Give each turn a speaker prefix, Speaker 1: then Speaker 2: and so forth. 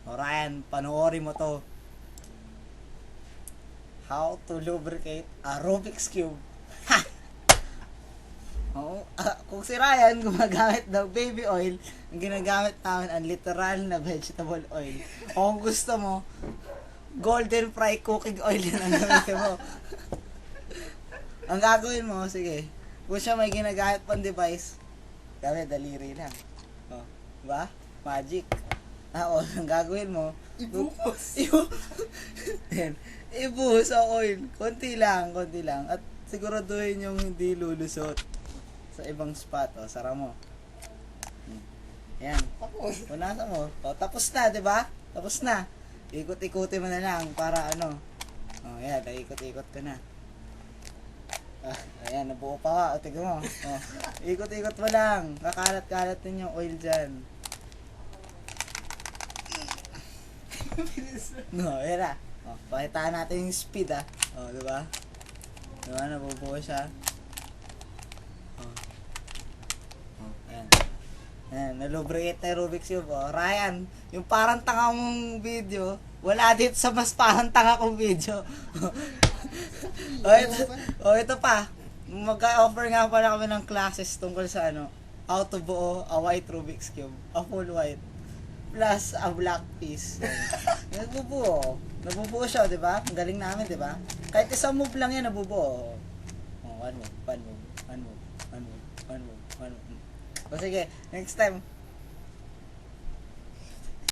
Speaker 1: O Ryan, panoorin mo to. How to lubricate a Rubik's Cube. Oo, kung si Ryan gumagamit ng baby oil, ang ginagamit namin ang literal na vegetable oil. O kung gusto mo, golden fry cooking oil yan ang gamitin mo. Ang gagawin mo, sige, kung siya may ginagamit pang device, gamit daliri lang. O, diba? Magic. O, ang gagawin mo,
Speaker 2: Ibuhos.
Speaker 1: Ibuhos ang oil. Konti lang. At siguraduhin yung hindi lulusot sa ibang spot. O, sara mo. Yan.
Speaker 2: Tapos.
Speaker 1: Punasan mo. O, tapos na, di ba? Tapos na. Ikot-ikutin mo na lang para ano. O, yan. Ikot-ikot ka na. Ayan, nabuo pa ka. O, tignan mo. O, ikot-ikot mo lang. Kakalat-kalat din yung oil dyan. No, yan na. O, pakitaan natin yung speed, ah. O, diba? Diba, nabubuo siya. O. O, ayan. Ayan, nalubricate na yung Rubik's Cube. O, Ryan, yung parang tanga mong video, wala dito sa mas parang tanga kong video. Ito pa. Mag-offer nga pala kami ng classes tungkol sa ano, how to buo a white Rubik's Cube. A full white. Plus a black piece. Nabubuo. Nabubuo siya, di ba? Ang galing namin, di ba? Kahit isang move lang yan, nabubuo. One move. O sige, next time,